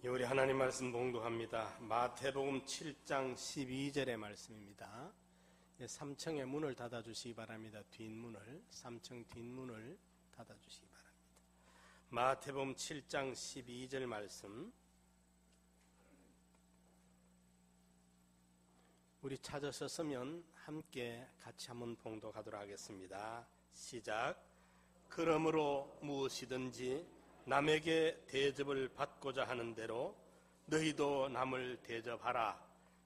우리 하나님 말씀 봉독합니다. 마태복음 7장 12절의 말씀입니다. 3층의 문을 닫아주시기 바랍니다. 뒷문을, 3층 뒷문을 닫아주시기 바랍니다. 마태복음 7장 12절 말씀, 우리 찾으셨으면 함께 같이 한번 봉독하도록 하겠습니다. 시작. 그러므로 무엇이든지 남에게 대접을 받고자 하는 대로 너희도 남을 대접하라.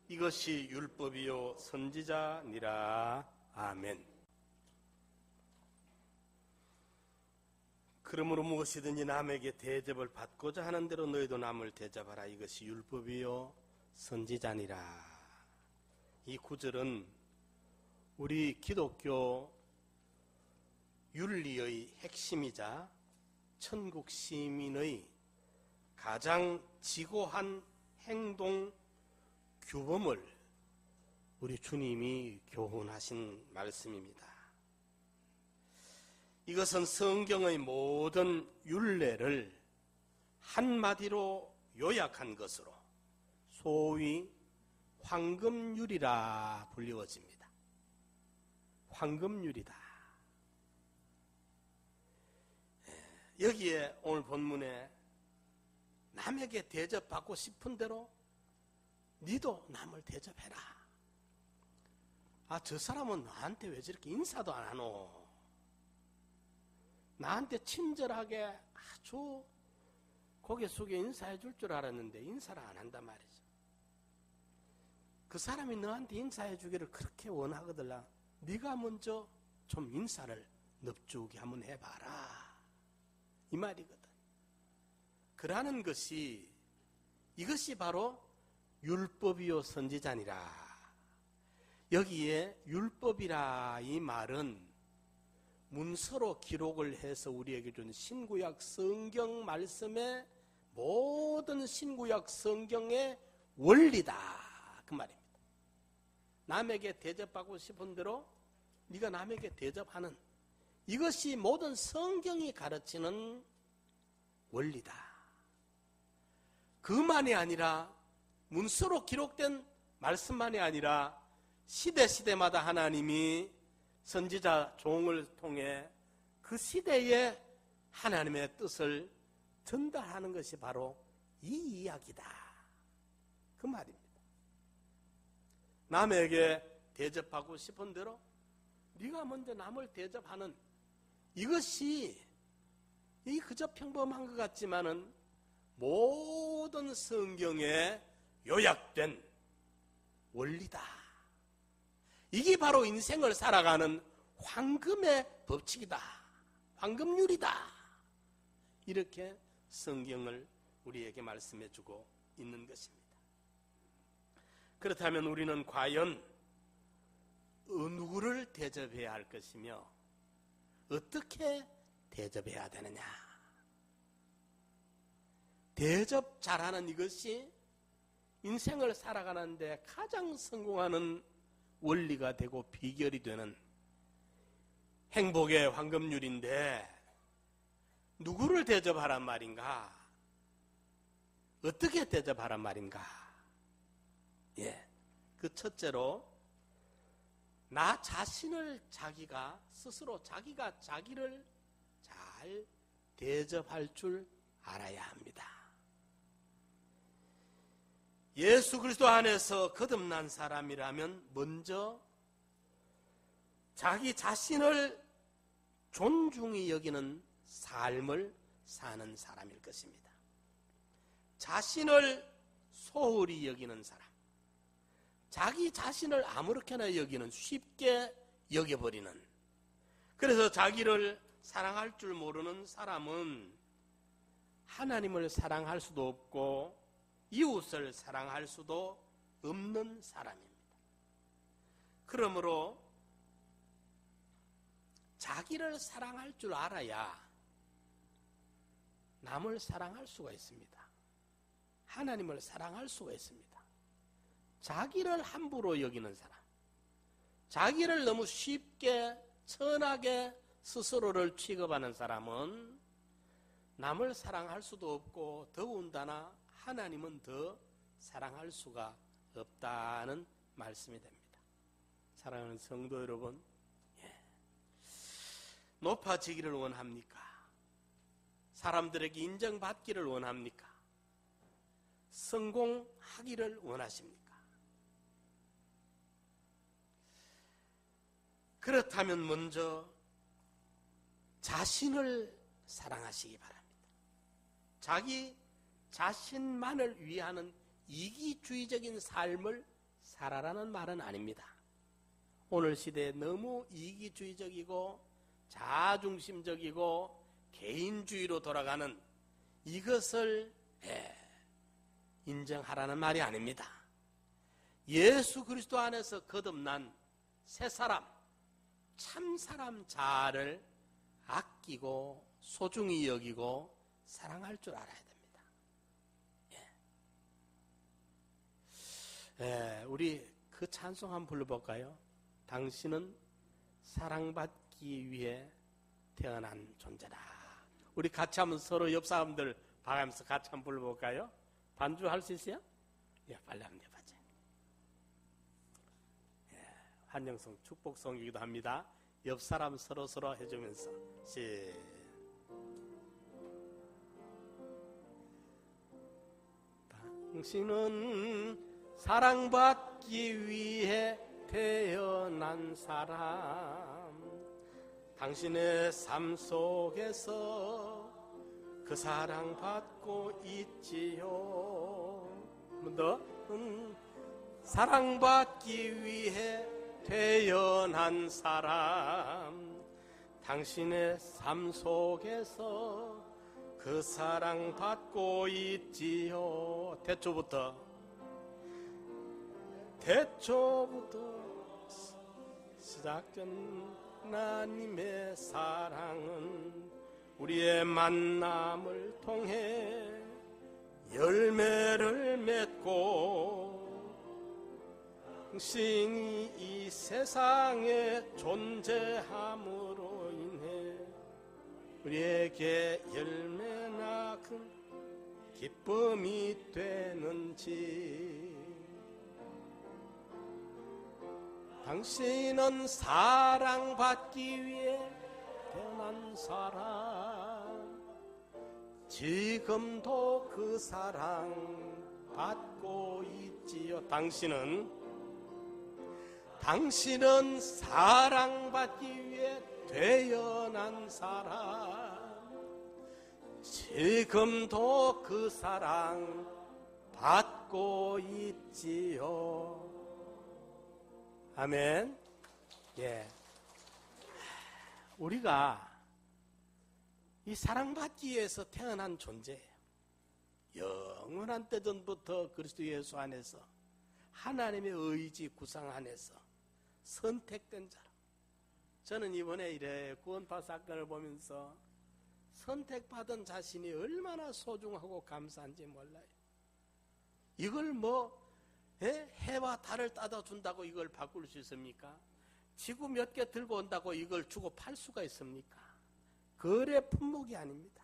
이것이 율법이요 선지자니라. 아멘. 그러므로 무엇이든지 남에게 대접을 받고자 하는 대로 너희도 남을 대접하라. 이것이 율법이요 선지자니라. 이 구절은 우리 기독교 윤리의 핵심이자 천국 시민의 가장 지고한 행동 규범을 우리 주님이 교훈하신 말씀입니다. 이것은 성경의 모든 율례를 한마디로 요약한 것으로 소위 황금률이라 불리워집니다. 황금률이다. 여기에 오늘 본문에 남에게 대접받고 싶은 대로 니도 남을 대접해라. 저 사람은 나한테 왜 저렇게 인사도 안 하노? 나한테 친절하게 아주 고개 숙여 인사해 줄 줄 알았는데 인사를 안 한단 말이죠. 그 사람이 너한테 인사해 주기를 그렇게 원하거든. 네가 먼저 좀 인사를 넙죽이 한번 해봐라. 이 말이거든. 그러는 것이, 이것이 바로 율법이요 선지자니라. 여기에 율법이라 이 말은 문서로 기록을 해서 우리에게 준 신구약 성경 말씀의 모든 신구약 성경의 원리다. 그 말입니다. 남에게 대접하고 싶은 대로 네가 남에게 대접하는, 이것이 모든 성경이 가르치는 원리다. 그만이 아니라 문서로 기록된 말씀만이 아니라 시대마다 하나님이 선지자 종을 통해 그 시대에 하나님의 뜻을 전달하는 것이 바로 이 이야기다. 그 말입니다. 남에게 대접하고 싶은 대로 네가 먼저 남을 대접하는, 이것이 그저 평범한 것 같지만은 모든 성경에 요약된 원리다. 이게 바로 인생을 살아가는 황금의 법칙이다. 황금률이다. 이렇게 성경을 우리에게 말씀해 주고 있는 것입니다. 그렇다면 우리는 과연 누구를 대접해야 할 것이며 어떻게 대접해야 되느냐? 대접 잘하는 이것이 인생을 살아가는데 가장 성공하는 원리가 되고 비결이 되는 행복의 황금률인데, 누구를 대접하란 말인가? 어떻게 대접하란 말인가? 그 첫째로 나 자신을 스스로 자기가 자기를 잘 대접할 줄 알아야 합니다. 예수 그리스도 안에서 거듭난 사람이라면 먼저 자기 자신을 존중히 여기는 삶을 사는 사람일 것입니다. 자신을 소홀히 여기는 사람, 자기 자신을 아무렇게나 여기는, 쉽게 여겨버리는, 그래서 자기를 사랑할 줄 모르는 사람은 하나님을 사랑할 수도 없고 이웃을 사랑할 수도 없는 사람입니다. 그러므로 자기를 사랑할 줄 알아야 남을 사랑할 수가 있습니다. 하나님을 사랑할 수가 있습니다. 자기를 함부로 여기는 사람, 자기를 너무 쉽게 천하게 스스로를 취급하는 사람은 남을 사랑할 수도 없고 더군다나 하나님은 더 사랑할 수가 없다는 말씀이 됩니다. 사랑하는 성도 여러분, 높아지기를 원합니까? 사람들에게 인정받기를 원합니까? 성공하기를 원하십니까? 그렇다면 먼저 자신을 사랑하시기 바랍니다. 자기 자신만을 위하는 이기주의적인 삶을 살아라는 말은 아닙니다. 오늘 시대에 너무 이기주의적이고 자아중심적이고 개인주의로 돌아가는 이것을 인정하라는 말이 아닙니다. 예수 그리스도 안에서 거듭난 새 사람, 참 사람 자아를 아끼고 소중히 여기고 사랑할 줄 알아야 됩니다. 우리 그 찬송 한번 불러볼까요? 당신은 사랑받기 위해 태어난 존재다. 우리 같이 한번 서로 옆 사람들 봐가면서 같이 한번 불러볼까요? 반주할 수 있어요? 빨리 한번 해보자. 한영성 축복송이기도 합니다. 옆 사람 서로 해주면서 당신은 사랑받기 위해 태어난 사람, 당신의 삶 속에서 그 사랑받고 있지요. 너 사랑받기 위해 태어난 사람, 당신의 삶 속에서 그 사랑받고 있지요. 태초부터 시작된 하나님의 사랑은 우리의 만남을 통해 열매를 맺고 당신이 이 세상에 존재함으로 인해 우리에게 열매나 큰 기쁨이 되는지, 당신은 사랑받기 위해 태어난 사람, 지금도 그 사랑 받고 있지요. 당신은 사랑받기 위해 태어난 사람, 지금도 그 사랑 받고 있지요. 아멘. 우리가 이 사랑받기 위해서 태어난 존재예요. 영원한 때 전부터 그리스도 예수 안에서 하나님의 의지 구상 안에서 선택된 자로. 저는 이번에 이래 구원파 사건을 보면서 선택받은 자신이 얼마나 소중하고 감사한지 몰라요. 이걸 해와 달을 따다 준다고 이걸 바꿀 수 있습니까? 지구 몇 개 들고 온다고 이걸 주고 팔 수가 있습니까? 거래 품목이 아닙니다.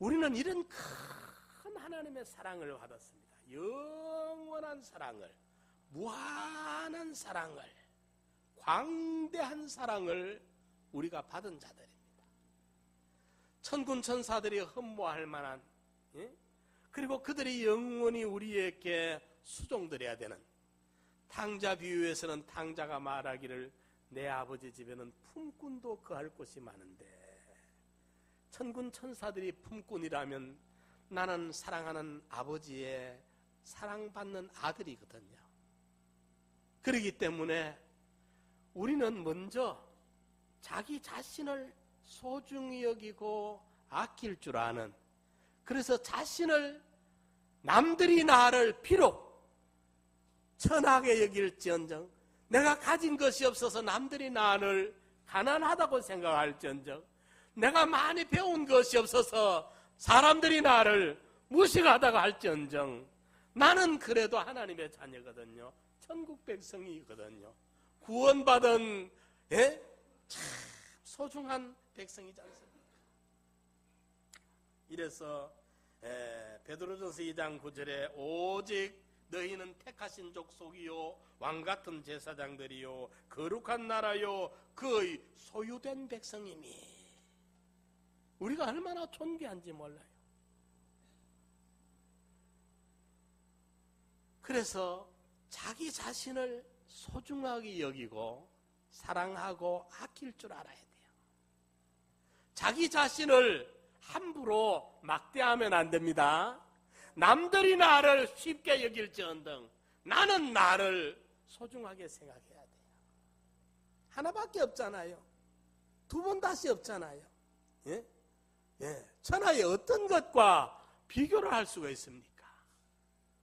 우리는 이런 큰 하나님의 사랑을 받았습니다. 영원한 사랑을, 무한한 사랑을, 광대한 사랑을 우리가 받은 자들입니다. 천군 천사들이 흠모할 만한, 그리고 그들이 영원히 우리에게 수종드려야 되는, 탕자 비유에서는 탕자가 말하기를 내 아버지 집에는 품꾼도 거할 곳이 많은데, 천군 천사들이 품꾼이라면 나는 사랑하는 아버지의 사랑받는 아들이거든요. 그렇기 때문에 우리는 먼저 자기 자신을 소중히 여기고 아낄 줄 아는, 그래서 자신을 남들이 나를 비록 천하게 여길지언정, 내가 가진 것이 없어서 남들이 나를 가난하다고 생각할지언정, 내가 많이 배운 것이 없어서 사람들이 나를 무시하다고 할지언정, 나는 그래도 하나님의 자녀거든요. 천국 백성이거든요. 구원받은 참 소중한 백성이지 않습니까? 이래서 베드로전서 2장 9절에 오직 너희는 택하신 족속이요 왕같은 제사장들이요 거룩한 나라요 그의 소유된 백성이니. 우리가 얼마나 존귀한지 몰라요. 그래서 자기 자신을 소중하게 여기고 사랑하고 아낄 줄 알아야 돼요. 자기 자신을 함부로 막대하면 안 됩니다. 남들이 나를 쉽게 여길지언정 나는 나를 소중하게 생각해야 돼요. 하나밖에 없잖아요. 두 번 다시 없잖아요. 예? 천하의 어떤 것과 비교를 할 수가 있습니까?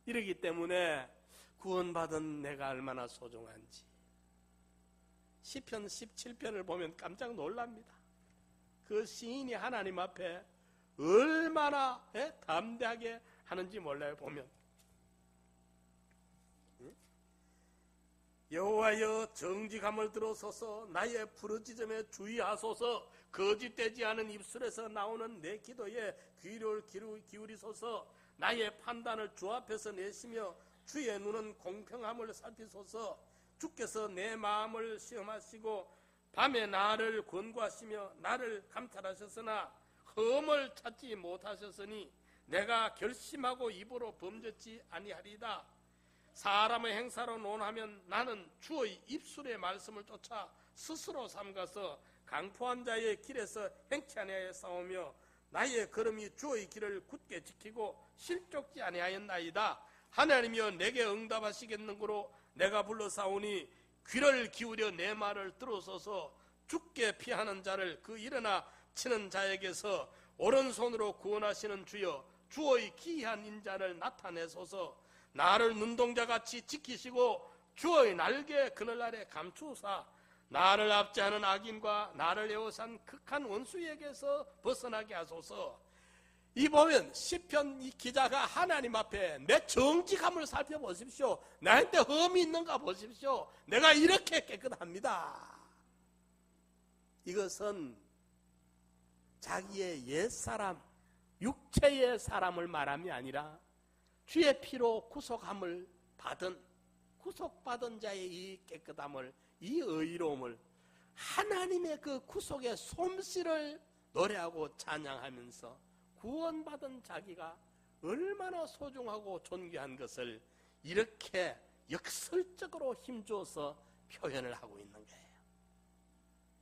이러기 때문에 구원받은 내가 얼마나 소중한지 시편 17편을 보면 깜짝 놀랍니다. 그 시인이 하나님 앞에 얼마나 담대하게 하는지 몰라요. 보면 여호와여 정직함을 들어서서 나의 부르짖음에 주의하소서. 거짓되지 않은 입술에서 나오는 내 기도에 귀를 기울이소서. 나의 판단을 주 앞에서 내시며 주의 눈은 공평함을 살피소서. 주께서 내 마음을 시험하시고 밤에 나를 권고하시며 나를 감찰하셨으나 흠을 찾지 못하셨으니 내가 결심하고 입으로 범죄치 아니하리다. 사람의 행사로 논하면 나는 주의 입술의 말씀을 쫓아 스스로 삼가서 강포한 자의 길에서 행치 아니하여 싸우며 나의 걸음이 주의 길을 굳게 지키고 실족지 아니하였나이다. 하나님이여 내게 응답하시겠는고로 내가 불러 싸우니 귀를 기울여 내 말을 들어서서 죽게 피하는 자를 그 일어나 치는 자에게서 오른손으로 구원하시는 주여 주의 기이한 인자를 나타내소서. 나를 눈동자같이 지키시고 주의 날개 그늘 아래 감추사 나를 압제하는 악인과 나를 에워싼 극한 원수에게서 벗어나게 하소서. 이 보면 시편 이 기자가 하나님 앞에 내 정직함을 살펴보십시오. 나한테 흠이 있는가 보십시오. 내가 이렇게 깨끗합니다. 이것은 자기의 옛사람, 육체의 사람을 말함이 아니라 주의 피로 구속함을 받은, 구속받은 자의 이 깨끗함을, 이 의로움을, 하나님의 그 구속의 솜씨를 노래하고 찬양하면서 구원받은 자기가 얼마나 소중하고 존귀한 것을 이렇게 역설적으로 힘줘서 표현을 하고 있는 거예요.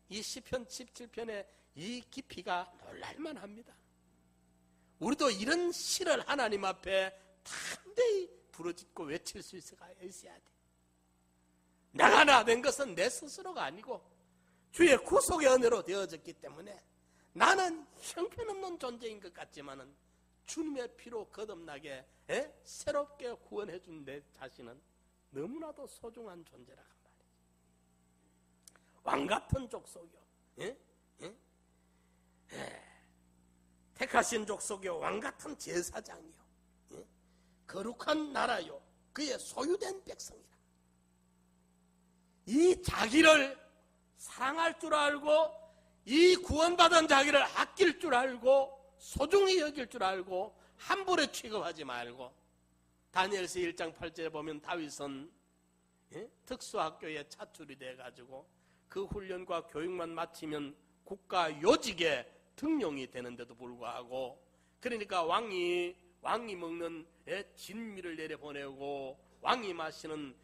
이 시편 17편의 이 깊이가 놀랄만 합니다. 우리도 이런 시를 하나님 앞에 담대히 부르짖고 외칠 수 있어야 돼. 내가 나된 것은 내 스스로가 아니고 주의 구속의 은혜로 되어졌기 때문에 나는 형편없는 존재인 것 같지만은 주님의 피로 거듭나게 새롭게 구원해 준 내 자신은 너무나도 소중한 존재라고 말이에요. 왕같은 족속이요, 택하신 족속이요, 왕같은 제사장이요, 거룩한 나라요, 그의 소유된 백성이라. 이 자기를 사랑할 줄 알고 이 구원받은 자기를 아낄 줄 알고 소중히 여길 줄 알고 함부로 취급하지 말고, 다니엘서 1장 8절에 보면 다윗은 특수학교에 차출이 돼가지고 그 훈련과 교육만 마치면 국가 요직에 등용이 되는데도 불구하고, 그러니까 왕이 먹는 진미를 내려보내고 왕이 마시는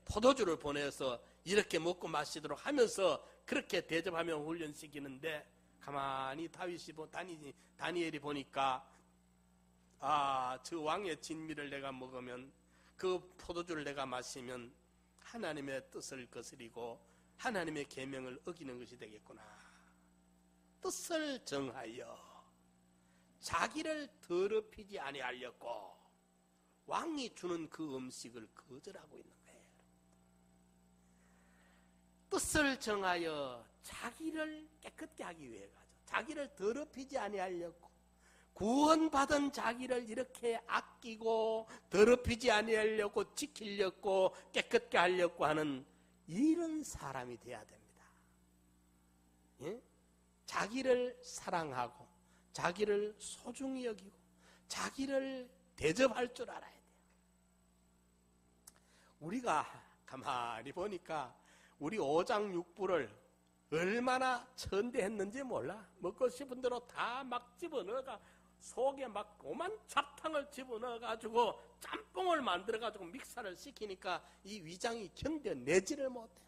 포도주를 보내서 이렇게 먹고 마시도록 하면서 그렇게 대접하며 훈련시키는데, 가만히 다니엘이 보니까 저 왕의 진미를 내가 먹으면, 그 포도주를 내가 마시면 하나님의 뜻을 거스리고 하나님의 계명을 어기는 것이 되겠구나. 뜻을 정하여 자기를 더럽히지 아니하려고 왕이 주는 그 음식을 거절하고 있는 거예요. 뜻을 정하여 자기를 깨끗게 하기 위해 가죠. 자기를 더럽히지 아니하려고, 구원받은 자기를 이렇게 아끼고 더럽히지 아니하려고, 지키려고, 깨끗게 하려고 하는 이런 사람이 돼야 됩니다. 자기를 사랑하고 자기를 소중히 여기고 자기를 대접할 줄 알아야 돼요. 우리가 가만히 보니까 우리 오장육부를 얼마나 천대했는지 몰라. 먹고 싶은 대로 다 막 집어넣어가 속에 막 오만 잡탕을 집어넣어가지고 짬뽕을 만들어가지고 믹사를 시키니까 이 위장이 견뎌내지를 못해.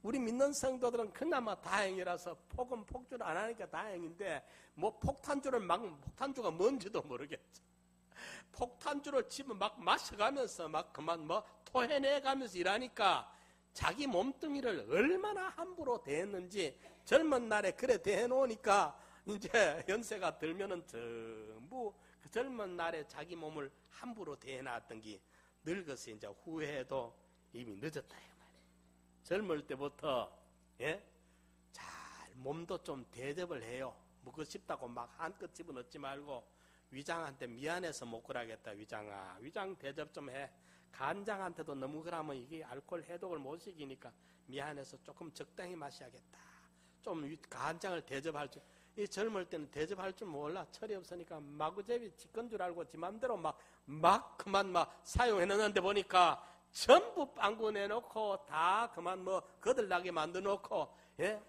우리 믿는 성도들은 그나마 다행이라서 폭은 폭주를 안 하니까 다행인데 뭐 폭탄주를 막 폭탄주가 뭔지도 모르겠죠. 폭탄주를 집어 막 마셔가면서 막 그만 뭐 토해내가면서 일하니까 자기 몸뚱이를 얼마나 함부로 대했는지 젊은 날에 그래 대해놓으니까 이제 연세가 들면은 전부 그 젊은 날에 자기 몸을 함부로 대해놨던 게 늙어서 이제 후회해도 이미 늦었다. 젊을 때부터 잘 몸도 좀 대접을 해요. 먹고 싶다고 막 한껏 집어넣지 말고 위장한테 미안해서 못 그러겠다. 위장아, 위장 대접 좀 해. 간장한테도 너무 그러면 이게 알코올 해독을 못 시키니까 미안해서 조금 적당히 마셔야겠다. 좀 간장을 대접할 줄. 이 젊을 때는 대접할 줄 몰라. 철이 없으니까 마구잡이 지건 줄 알고 지 맘대로 막 그만 막 사용해놓는데 보니까 전부 빵꾸 내놓고 다 그만 뭐 거들나게 만들어놓고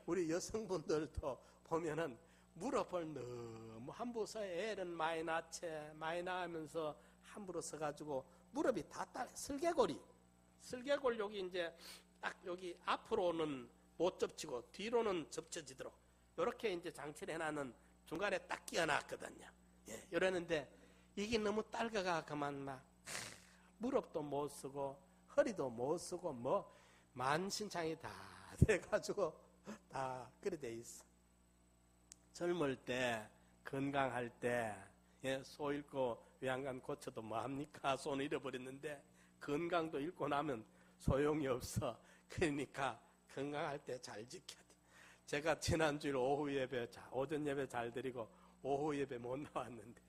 우리 여성분들도 보면은 무릎을 너무 함부로 서 애는 많이 낳으면서 함부로 서가지고 무릎이 다 딸 슬개골 여기 이제 딱 여기 앞으로는 못 접치고 뒤로는 접쳐지도록 이렇게 이제 장치를 해놨는 중간에 딱 끼워놨거든요. 이러는데 이게 너무 딸가가 그만 막 무릎도 못 쓰고 허리도 못 쓰고 뭐 만신창이 다 돼가지고 다 그래 돼 있어. 젊을 때 건강할 때 소 잃고 외양간 고쳐도 뭐합니까? 손을 잃어버렸는데 건강도 잃고 나면 소용이 없어. 그러니까 건강할 때 잘 지켜야 돼. 제가 지난주일 오후 예배 오전 예배 잘 드리고 오후 예배 못 나왔는데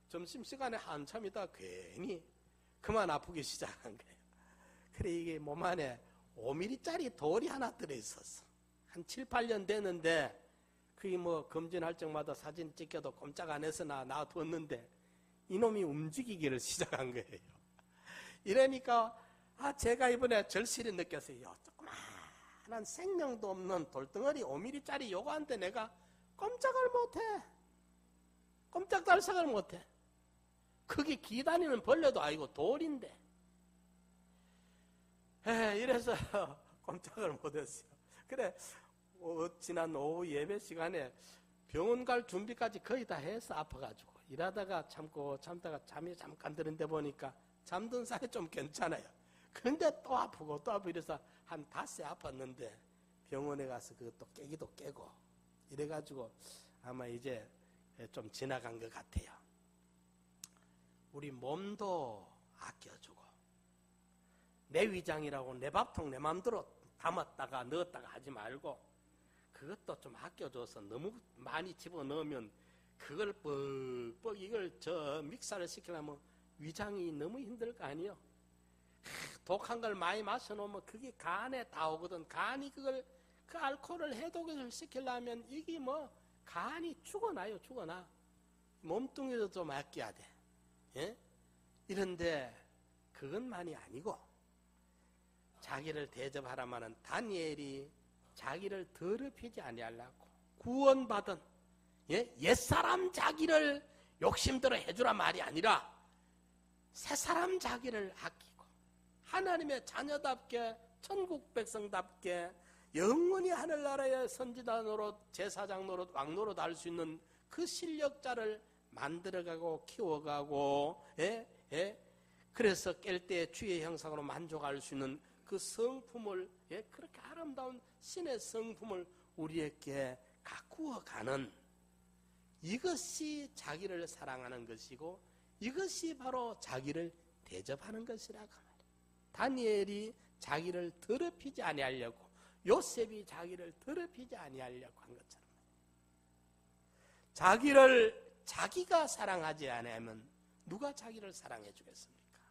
점심시간에 한참 있다가 괜히 그만 아프기 시작한 거예요. 그래 이게 몸 안에 5mm짜리 돌이 하나 들어있었어. 한 7, 8년 됐는데 그게 뭐 검진할 적마다 사진 찍혀도 꼼짝 안 해서 놔뒀는데 이놈이 움직이기를 시작한 거예요. 이러니까 제가 이번에 절실히 느꼈어요. 조그마한 생명도 없는 돌덩어리 5mm짜리 요거한테 내가 꼼짝을 못해. 꼼짝달싹을 못해. 그게 기다리는 벌레도 아니고 돌인데. 이래서 꼼짝을 못했어요. 그래 지난 오후 예배 시간에 병원 갈 준비까지 거의 다 해서 아파가지고 일하다가 참다가 잠이 잠깐 드는데 보니까 잠든 사이 좀 괜찮아요. 근데 또 아프고 이래서 한 5세 아팠는데 병원에 가서 그것도 깨기도 깨고 이래가지고 아마 이제 좀 지나간 것 같아요. 우리 몸도 아껴주고 내 위장이라고 내 밥통 내 맘대로 담았다가 넣었다가 하지 말고 그것도 좀 아껴줘서 너무 많이 집어넣으면 그걸 뻑뻑 이걸 믹사를 시키려면 위장이 너무 힘들 거 아니에요. 독한 걸 많이 마셔놓으면 그게 간에 다 오거든. 간이 그 알코올을 해독을 시키려면 이게 뭐 간이 죽어나요. 몸뚱이도 좀 아껴야 돼. 이런데 그것만이 아니고 자기를 대접하라마는 다니엘이 자기를 더럽히지 아니하려고 구원받은 옛사람 자기를 욕심대로 해주라 말이 아니라 새사람 자기를 아끼고 하나님의 자녀답게 천국 백성답게 영원히 하늘나라의 선지자 노릇 제사장 노릇 왕 노릇 할 수 있는 그 실력자를 만들어가고 키워가고 그래서 깰 때 주의 형상으로 만족할 수 있는 그 성품을 그렇게 아름다운 신의 성품을 우리에게 가꾸어가는 이것이 자기를 사랑하는 것이고 이것이 바로 자기를 대접하는 것이라고 말이에요. 다니엘이 자기를 더럽히지 아니하려고 요셉이 자기를 더럽히지 아니하려고 한 것처럼 자기를 자기가 사랑하지 않으면 누가 자기를 사랑해 주겠습니까?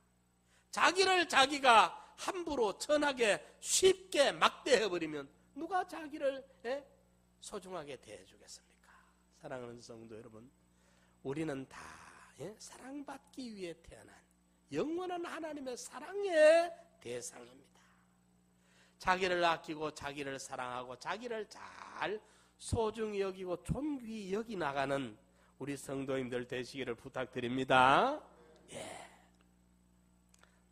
자기를 자기가 함부로 천하게 쉽게 막대해버리면 누가 자기를 소중하게 대해주겠습니까? 사랑하는 성도 여러분, 우리는 다 사랑받기 위해 태어난 영원한 하나님의 사랑의 대상입니다. 자기를 아끼고 자기를 사랑하고 자기를 잘 소중히 여기고 존귀히 여기 나가는 우리 성도님들 되시기를 부탁드립니다.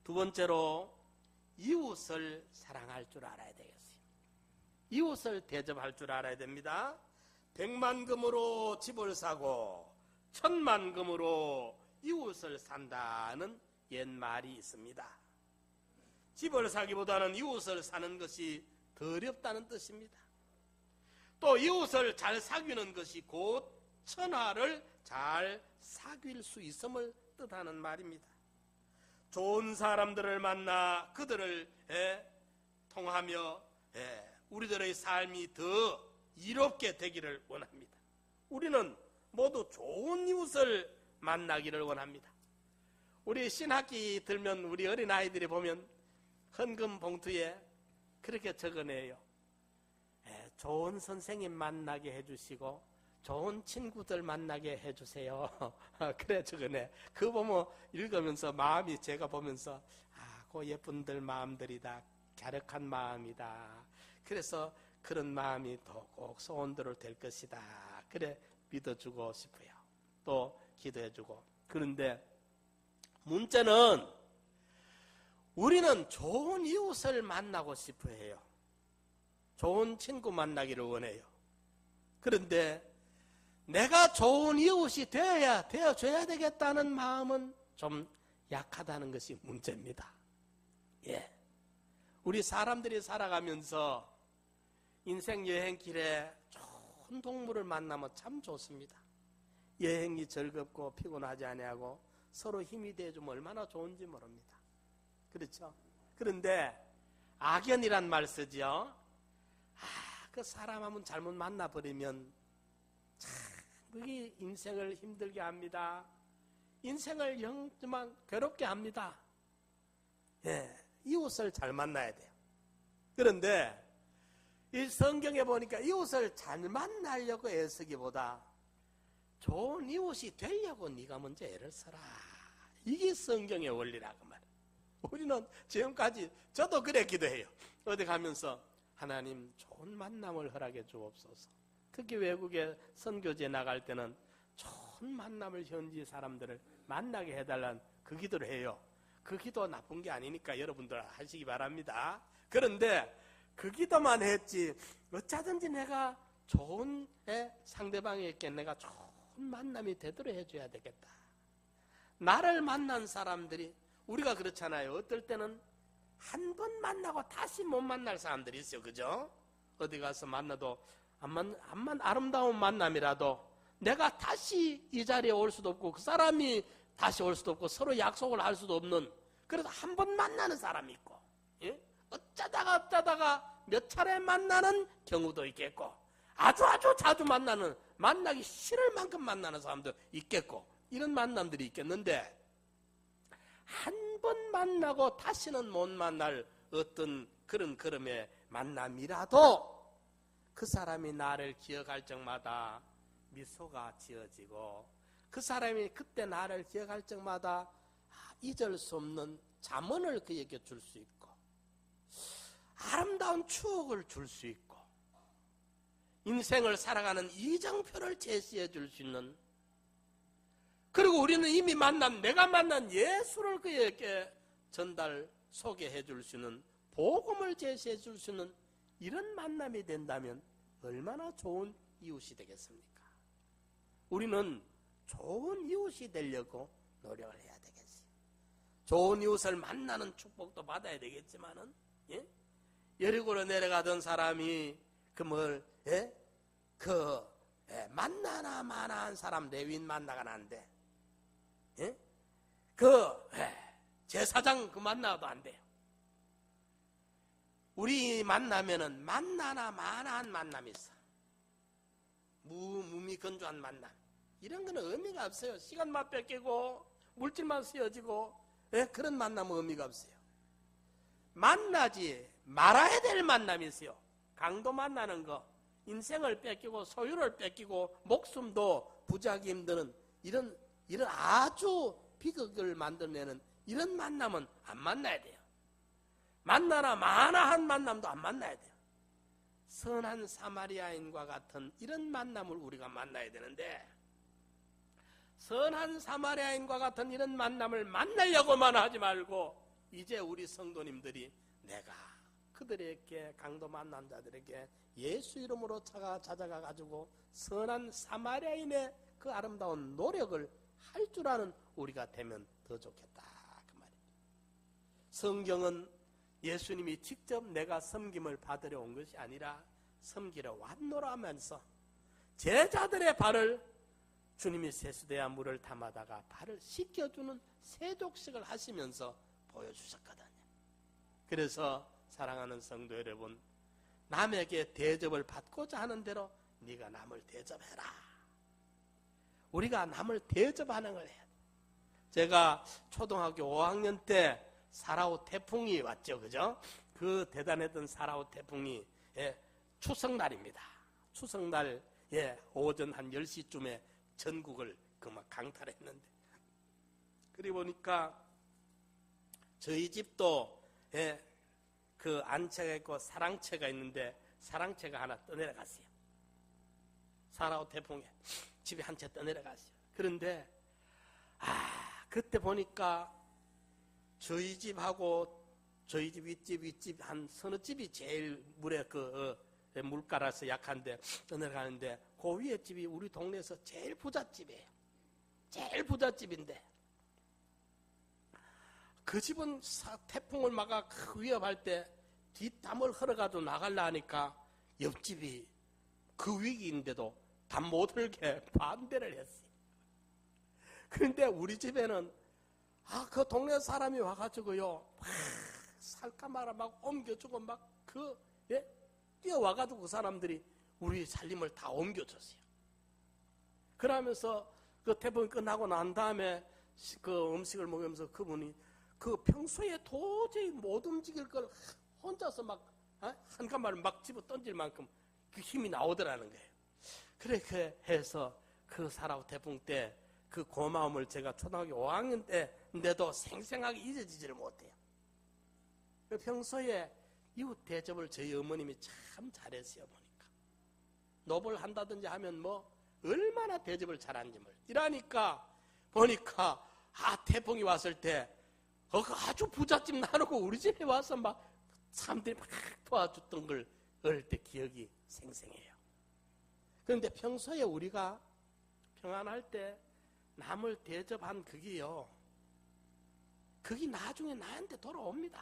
두 번째로 이웃을 사랑할 줄 알아야 되겠어요. 이웃을 대접할 줄 알아야 됩니다. 100만 금으로 집을 사고 1000만 금으로 이웃을 산다는 옛말이 있습니다. 집을 사기보다는 이웃을 사는 것이 더 어렵다는 뜻입니다. 또 이웃을 잘 사귀는 것이 곧 천하를 잘 사귈 수 있음을 뜻하는 말입니다. 좋은 사람들을 만나 그들을 통하며 우리들의 삶이 더 이롭게 되기를 원합니다. 우리는 모두 좋은 이웃을 만나기를 원합니다. 우리 신학기 들면 우리 어린아이들이 보면 헌금 봉투에 그렇게 적어내요. 좋은 선생님 만나게 해주시고 좋은 친구들 만나게 해주세요. 그래 적어내. 그거 보면 읽으면서 마음이 제가 보면서 그 예쁜들 마음들이다. 갸륵한 마음이다. 그래서 그런 마음이 더 꼭 소원대로 될 것이다. 그래 믿어주고 싶어요. 또 기도해주고. 그런데 문제는 우리는 좋은 이웃을 만나고 싶어 해요. 좋은 친구 만나기를 원해요. 그런데 내가 좋은 이웃이 되어줘야 되겠다는 마음은 좀 약하다는 것이 문제입니다. 우리 사람들이 살아가면서 인생 여행길에 좋은 동물을 만나면 참 좋습니다. 여행이 즐겁고 피곤하지 아니하고 서로 힘이 돼주면 얼마나 좋은지 모릅니다. 그렇죠? 그런데 악연이란 말 쓰죠. 그 사람 한번 잘못 만나버리면 참 그게 인생을 힘들게 합니다. 인생을 영지만 괴롭게 합니다. 이웃을 잘 만나야 돼요. 그런데 이 성경에 보니까 이웃을 잘 만나려고 애쓰기보다 좋은 이웃이 되려고 네가 먼저 애를 써라. 이게 성경의 원리라고 말이에요. 우리는 지금까지 저도 그래 기도해요. 어디 가면서 하나님 좋은 만남을 허락해 주옵소서. 특히 외국에 선교지에 나갈 때는 좋은 만남을 현지 사람들을 만나게 해달라는 그 기도를 해요. 그 기도 나쁜 게 아니니까 여러분들 하시기 바랍니다. 그런데 그 기도만 했지 어쩌든지 내가 좋은 상대방에게 내가 좋은 만남이 되도록 해줘야 되겠다. 나를 만난 사람들이 우리가 그렇잖아요. 어떨 때는 한 번 만나고 다시 못 만날 사람들이 있어요. 그죠? 어디 가서 만나도 암만 아름다운 만남이라도 내가 다시 이 자리에 올 수도 없고 그 사람이 다시 올 수도 없고 서로 약속을 할 수도 없는 그래서 한 번 만나는 사람이 있고 어쩌다가 몇 차례 만나는 경우도 있겠고 아주 자주 만나기 싫을 만큼 만나는 사람도 있겠고 이런 만남들이 있겠는데 한 번 만나고 다시는 못 만날 어떤 그런 걸음의 만남이라도 그 사람이 나를 기억할 적마다 미소가 지어지고 그 사람이 그때 나를 기억할 적마다 잊을 수 없는 잠언을 그에게 줄 수 있고 아름다운 추억을 줄 수 있고 인생을 살아가는 이정표를 제시해 줄 수 있는 그리고 우리는 이미 내가 만난 예수를 그에게 소개해 줄 수 있는 복음을 제시해 줄 수 있는 이런 만남이 된다면 얼마나 좋은 이웃이 되겠습니까? 우리는 좋은 이웃이 되려고 노력을 해야 되겠어요. 좋은 이웃을 만나는 축복도 받아야 되겠지만은 여리고로 내려가던 사람이 만나나 마나한 사람 레위인 만나가는데 제사장 만나도 안 돼요. 우리 만나면은 만나나 마나한 만남이 있어. 무미건조한 만남. 이런 거는 의미가 없어요. 시간만 뺏기고 물질만 쓰여지고 그런 만남은 의미가 없어요. 만나지 말아야 될 만남이 있어요. 강도 만나는 거 인생을 뺏기고 소유를 뺏기고 목숨도 부지하기 힘드는 이런 이런 아주 비극을 만들어내는 이런 만남은 안 만나야 돼요. 만나나 마나한 만남도 안 만나야 돼요. 선한 사마리아인과 같은 이런 만남을 우리가 만나야 되는데, 선한 사마리아인과 같은 이런 만남을 만나려고만 하지 말고 이제 우리 성도님들이 내가 그들에게, 강도 만난 자들에게 예수 이름으로 찾아가 가지고 선한 사마리아인의 그 아름다운 노력을 할 줄 아는 우리가 되면 더 좋겠다, 그 말이에요. 성경은 예수님이 직접 내가 섬김을 받으러 온 것이 아니라 섬기러 왔노라 하면서 제자들의 발을, 주님이 세수대야 물을 담아다가 발을 씻겨주는 세족식을 하시면서 보여주셨거든요. 그래서 사랑하는 성도 여러분, 남에게 대접을 받고자 하는 대로 네가 남을 대접해라. 우리가 남을 대접하는 걸 해야 돼. 제가 초등학교 5학년 때 사라오 태풍이 왔죠, 그죠? 그 대단했던 사라오 태풍이 추석날입니다. 추석날 오전 한 10시쯤에 전국을 막 강탈했는데, 그리 보니까 저희 집도 그 안채가 있고 사랑채가 있는데 사랑채가 하나 떠내려갔어요. 사라오 태풍에 집이 한 채 떠내려갔어요. 그런데 그때 보니까 저희 집하고 저희 집 윗집 한 서너 집이 제일 물에 물가라서 약한데 떠내려가는데, 그 위에 집이 우리 동네에서 제일 부잣집이에요. 제일 부잣집인데 그 집은 태풍을 막아 위협할 때 뒷담을 흘러가도 나갈라 하니까 옆집이 그 위기인데도 담 못 흘게 반대를 했어요. 그런데 우리 집에는 그 동네 사람이 와가지고요 막 살까 말아 막 옮겨주고 막 뛰어와가지고 그 사람들이 우리 살림을 다 옮겨줬어요. 그러면서 그 태풍이 끝나고 난 다음에 그 음식을 먹으면서 그분이 그 평소에 도저히 못 움직일 걸 혼자서 막 한 가마를 막 집어 던질 만큼 그 힘이 나오더라는 거예요. 그렇게 해서 그 사라오 태풍 때 그 고마움을 제가 초등학교 5학년 때인데도 생생하게 잊어지지를 못해요. 평소에 이웃 대접을 저희 어머님이 참 잘했어요. 보니까 노벌 한다든지 하면 뭐 얼마나 대접을 잘하는지 이러니까 보니까 태풍이 왔을 때 아주 부잣집 나누고 우리 집에 와서 막 사람들이 막 도와줬던 걸 어릴 때 기억이 생생해요. 그런데 평소에 우리가 평안할 때 남을 대접한 그게 나중에 나한테 돌아옵니다.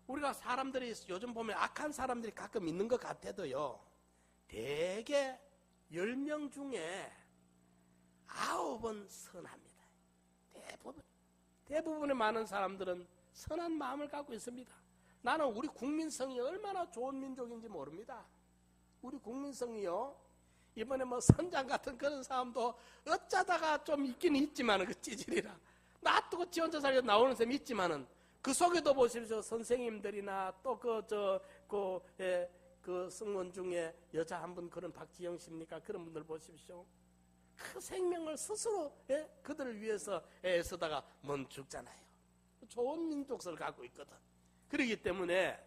우리가 사람들이 요즘 보면 악한 사람들이 가끔 있는 것 같아도요, 대개 10명 중에 9은 선합니다. 대부분의 많은 사람들은 선한 마음을 갖고 있습니다. 나는 우리 국민성이 얼마나 좋은 민족인지 모릅니다. 우리 국민성이요, 이번에 뭐 선장 같은 그런 사람도 어쩌다가 좀 있긴 있지만은 그 찌질이라 놔두고 지 혼자 살려 나오는 사람이 있지만은 그 속에도 보십시오. 선생님들이나 또 그 승무원 중에 여자 한 분, 그런 박지영 씨입니까? 그런 분들 보십시오. 그 생명을 스스로 그들을 위해서 애쓰다가 먼 죽잖아요. 좋은 민족성을 갖고 있거든. 그렇기 때문에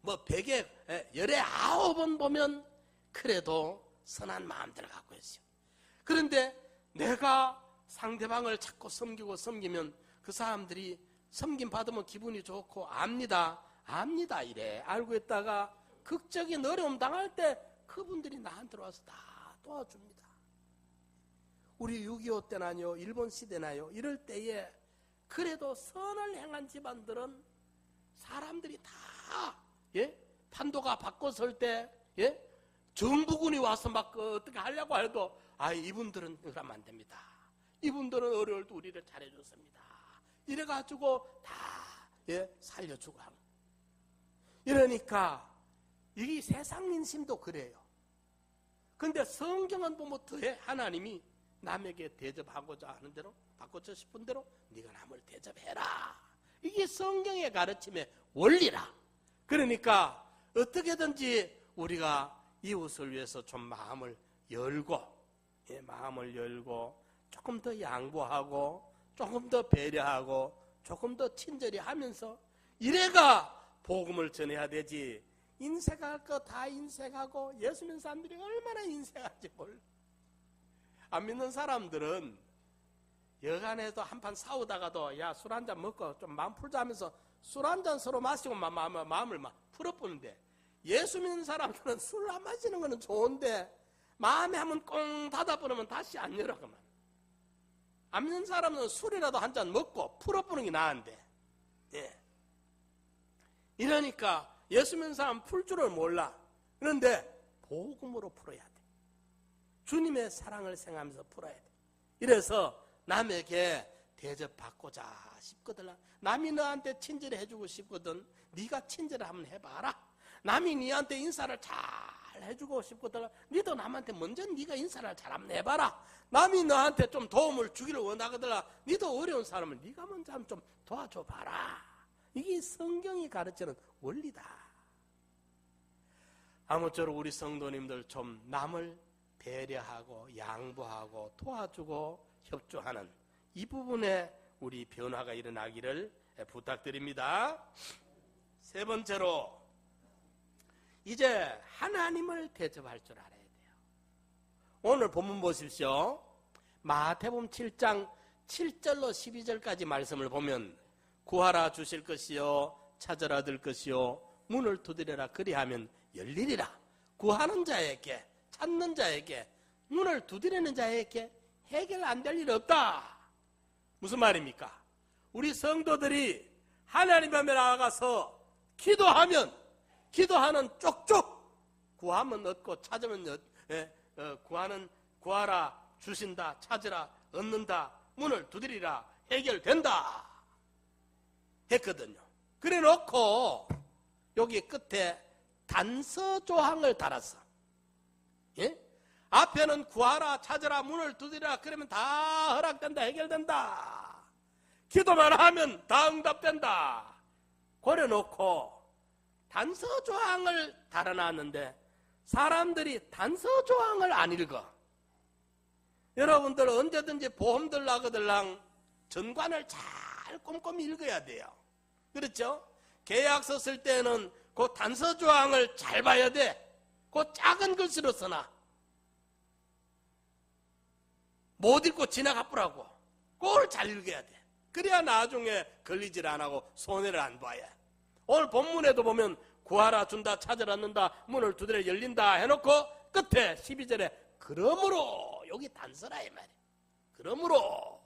뭐 100에 열에 9번 보면 그래도 선한 마음들을 갖고 있어요. 그런데 내가 상대방을 자꾸 섬기면 그 사람들이 섬김 받으면 기분이 좋고 압니다 이래 알고 있다가 극적인 어려움 당할 때 그분들이 나한테 와서 다 도와줍니다. 우리 6.25 때나요, 일본 시대나요, 이럴 때에 그래도 선을 행한 집안들은 사람들이 다 판도가 바꿔설 때 정부군이 와서 막 어떻게 하려고 해도 이분들은 그러면 안 됩니다. 이분들은 어려울 때 우리를 잘해줬습니다. 이래가지고 다 살려주고 하는. 이러니까 이 세상 민심도 그래요. 그런데 성경은 보면 더해 하나님이 남에게 대접하고자 하는 대로, 받고자 싶은 대로 네가 남을 대접해라. 이게 성경의 가르침의 원리라. 그러니까 어떻게든지 우리가 이웃을 위해서 좀 마음을 열고 마음을 열고 조금 더 양보하고 조금 더 배려하고 조금 더 친절히 하면서 이래가 복음을 전해야 되지. 인색할 거 다 인색하고 예수 믿는 사람들이 얼마나 인색한지 몰라. 안 믿는 사람들은 여간에도 한판 싸우다가도 야, 술 한잔 먹고 좀 마음 풀자 하면서 술 한잔 서로 마시고 마음을 막 풀어보는데, 예수 믿는 사람들은 술 안 마시는 거는 좋은데 마음에 한번 꽁 닫아버리면 다시 안 열어. 그만. 안 믿는 사람은 술이라도 한 잔 먹고 풀어보는 게 나은데, 이러니까 예수 믿는 사람 풀 줄을 몰라. 그런데 복음으로 풀어야 돼. 주님의 사랑을 생각하면서 풀어야 돼. 이래서 남에게 대접받고자 싶거든. 남이 너한테 친절히 해주고 싶거든. 네가 친절을 한번 해봐라. 남이 네한테 인사를 잘 해주고 싶거든. 너도 남한테 먼저 네가 인사를 잘 한번 해봐라. 남이 너한테 좀 도움을 주기를 원하거든. 너도 어려운 사람을 네가 먼저 한번 좀 도와줘봐라. 이게 성경이 가르치는 원리다. 아무쪼록 우리 성도님들 좀 남을 배려하고 양보하고 도와주고 협조하는 이 부분에 우리 변화가 일어나기를 부탁드립니다. 세 번째로, 이제 하나님을 대접할 줄 알아야 돼요. 오늘 본문 보십시오. 마태복음 7장 7절로 12절까지 말씀을 보면, 구하라 주실 것이요, 찾으라 들 것이요, 문을 두드려라 그리하면 열리리라. 구하는 자에게, 찾는 자에게, 문을 두드리는 자에게 해결 안 될 일 없다. 무슨 말입니까? 우리 성도들이 하나님 앞에 나아가서 기도하면, 기도하는 쪽쪽 구하면 얻고 찾으면 구하라 주신다, 찾으라 얻는다, 문을 두드리라 해결된다 했거든요. 그래 놓고 여기 끝에 단서 조항을 달았어. 앞에는 구하라, 찾으라, 문을 두드리라 그러면 다 허락된다, 해결된다. 기도만 하면 다 응답된다. 그래 놓고 단서 조항을 달아놨는데 사람들이 단서 조항을 안 읽어. 여러분들 언제든지 보험 들라거들랑 전관을 잘 꼼꼼히 읽어야 돼요. 그렇죠? 계약서 쓸 때는 그 단서 조항을 잘 봐야 돼. 그 작은 글씨로 써놔. 못 읽고 지나가 보라고. 그걸 잘 읽어야 돼. 그래야 나중에 걸리질 안 하고 손해를 안 봐야. 오늘 본문에도 보면 구하라 준다, 찾으라 얻는다, 문을 두드려 열린다 해놓고 끝에 12절에 그러므로, 여기 단서라 이 말이야. 그러므로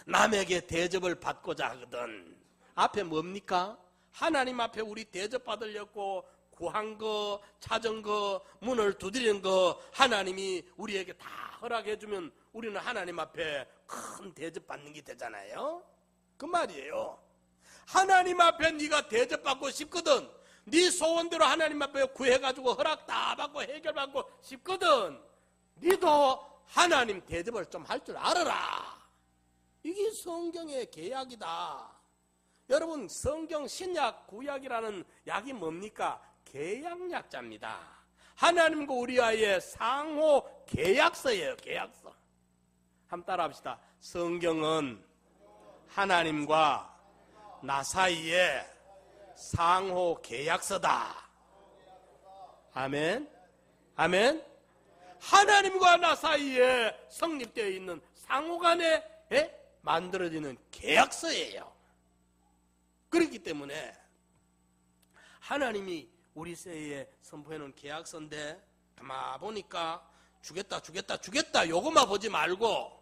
남에게 대접을 받고자 하거든. 앞에 뭡니까? 하나님 앞에 우리 대접받으려고 구한 거, 찾은 거, 문을 두드리는 거 하나님이 우리에게 다 허락해주면 우리는 하나님 앞에 큰 대접받는 게 되잖아요. 그 말이에요. 하나님 앞에 네가 대접받고 싶거든. 네 소원대로 하나님 앞에 구해가지고 허락 다 받고 해결받고 싶거든. 네도 하나님 대접을 좀 할 줄 알아라. 이게 성경의 계약이다. 여러분, 성경 신약 구약이라는 약이 뭡니까? 계약약자입니다. 하나님과 우리와의 상호 계약서예요. 계약서. 한번 따라 합시다. 성경은 하나님과 나 사이에 상호 계약서다. 아멘. 아멘. 하나님과 나 사이에 성립되어 있는 상호간에 만들어지는 계약서예요. 그렇기 때문에 하나님이 우리 세에 선포해놓은 계약서인데, 아마 보니까 주겠다 요거만 보지 말고,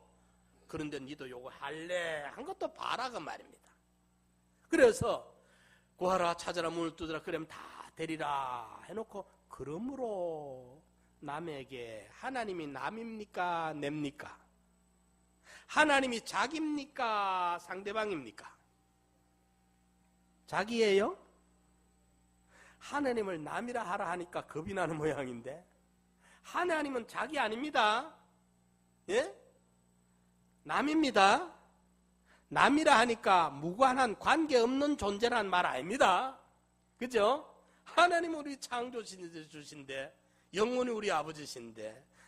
그런데 니도 요거 할래 한 것도 봐라 그 말입니다. 그래서 구하라, 찾아라, 문을 두드라 그러면 다 되리라 해놓고, 그러므로 남에게, 하나님이 남입니까 냅니까? 하나님이 자기입니까 상대방입니까? 자기예요? 하나님을 남이라 하라 하니까 겁이 나는 모양인데, 하나님은 자기 아닙니다. 예? 남입니다. 남이라 하니까 무관한 관계없는 존재란 말 아닙니다. 그죠? 하나님은 우리 창조주신데, 영원히 우리 아버지신데,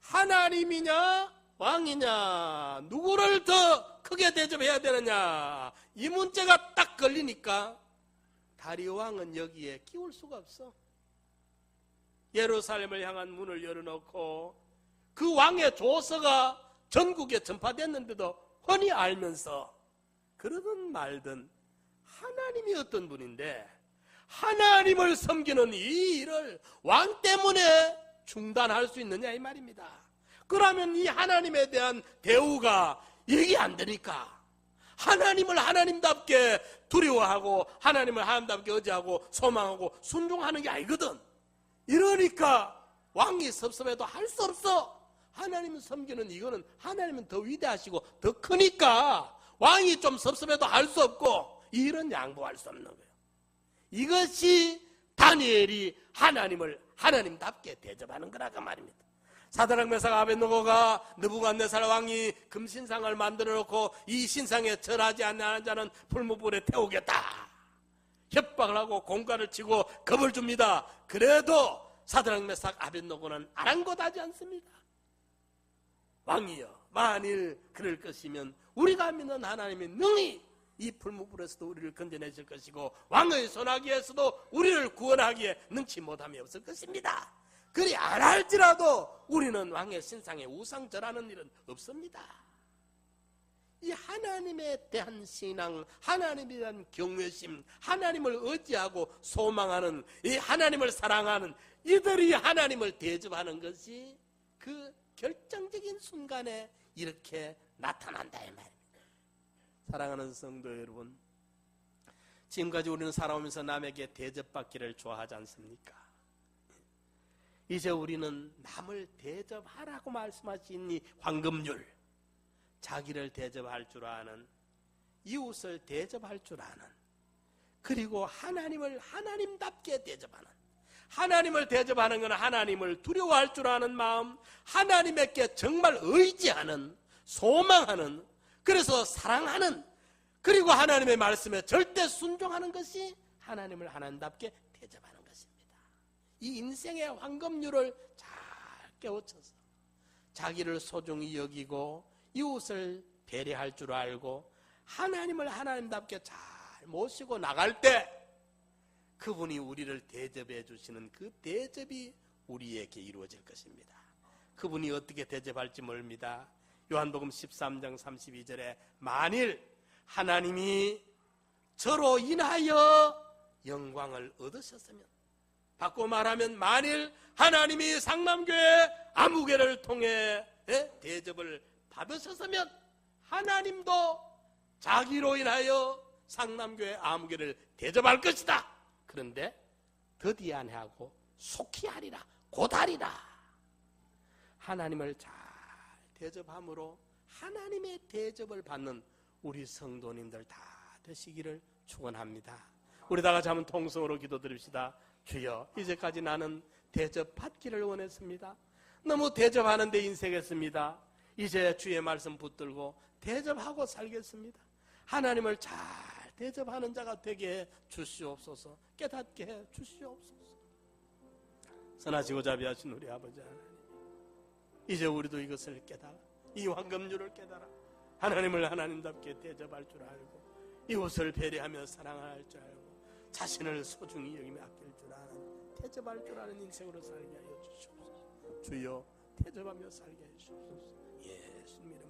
하나님이냐 왕이냐 누구를 더 크게 대접해야 되느냐 이 문제가 딱 걸리니까 다리오 왕은 여기에 끼울 수가 없어. 예루살렘을 향한 문을 열어놓고 그 왕의 조서가 전국에 전파됐는데도 훤히 알면서 그러든 말든 하나님이 어떤 분인데 하나님을 섬기는 이 일을 왕 때문에 중단할 수 있느냐 이 말입니다. 그러면 이 하나님에 대한 대우가 얘기 안 되니까 하나님을 하나님답게 두려워하고 하나님을 하나님답게 의지하고 소망하고 순종하는 게 아니거든. 이러니까 왕이 섭섭해도 할 수 없어. 하나님 섬기는 이거는 하나님은 더 위대하시고 더 크니까 왕이 좀 섭섭해도 할 수 없고 이런 양보할 수 없는 거예요. 이것이 다니엘이 하나님을 하나님답게 대접하는 거라고 말입니다. 사드락 메삭 아벳느고가 느부갓네살 왕이 금신상을 만들어 놓고 이 신상에 절하지 않는 자는 풀무불에 태우겠다 협박을 하고 공갈을 치고 겁을 줍니다. 그래도 사드락 메삭 아벳느고는 아랑곳하지 않습니다. 왕이여 만일 그럴 것이면 우리가 믿는 하나님이 능히 이 풀무불에서도 우리를 건져내실 것이고 왕의 손아귀에서도 우리를 구원하기에 능치 못함이 없을 것입니다. 그리 안 할지라도 우리는 왕의 신상에 우상절하는 일은 없습니다. 이 하나님에 대한 신앙, 하나님에 대한 경외심, 하나님을 의지하고 소망하는 이 하나님을 사랑하는 이들이 하나님을 대접하는 것이 그 결정적인 순간에 이렇게 나타난다 이 말입니다. 사랑하는 성도 여러분, 지금까지 우리는 살아오면서 남에게 대접받기를 좋아하지 않습니까? 이제 우리는 남을 대접하라고 말씀하신 이 황금률, 자기를 대접할 줄 아는, 이웃을 대접할 줄 아는, 그리고 하나님을 하나님답게 대접하는, 하나님을 대접하는 것은 하나님을 두려워할 줄 아는 마음, 하나님께 정말 의지하는, 소망하는, 그래서 사랑하는, 그리고 하나님의 말씀에 절대 순종하는 것이 하나님을 하나님답게 대접하는 것입니다. 이 인생의 황금률을 잘 깨우쳐서 자기를 소중히 여기고 이웃을 배려할 줄 알고 하나님을 하나님답게 잘 모시고 나갈 때 그분이 우리를 대접해 주시는 그 대접이 우리에게 이루어질 것입니다. 그분이 어떻게 대접할지 모릅니다. 요한복음 13장 32절에 만일 하나님이 저로 인하여 영광을 얻으셨으면, 바꿔 말하면 만일 하나님이 상남교회 아무개를 통해 대접을 받으셨으면 하나님도 자기로 인하여 상남교회 아무개를 대접할 것이다. 그런데 더디 아니하고 속히 하리라, 곧 하리라. 하나님을 잘 대접함으로 하나님의 대접을 받는 우리 성도님들 다 되시기를 축원합니다. 우리 다 같이 한번 통성으로 기도드립시다. 주여, 이제까지 나는 대접받기를 원했습니다. 너무 대접하는 데 인색했습니다. 이제 주의 말씀 붙들고 대접하고 살겠습니다. 하나님을 잘 대접하는 자가 되게 해 주시옵소서. 깨닫게 해 주시옵소서. 선하시고 자비하신 우리 아버지 하나님, 이제 우리도 이것을 깨달아, 이 황금률을 깨달아 하나님을 하나님답게 대접할 줄 알고 이웃을 배려하며 사랑할 줄 알고 자신을 소중히 여기며 아낄 줄 아는, 대접할 줄 아는 인생으로 살게 하여 주시옵소서. 주여, 대접하며 살게 해 주시옵소서. 예수님 이름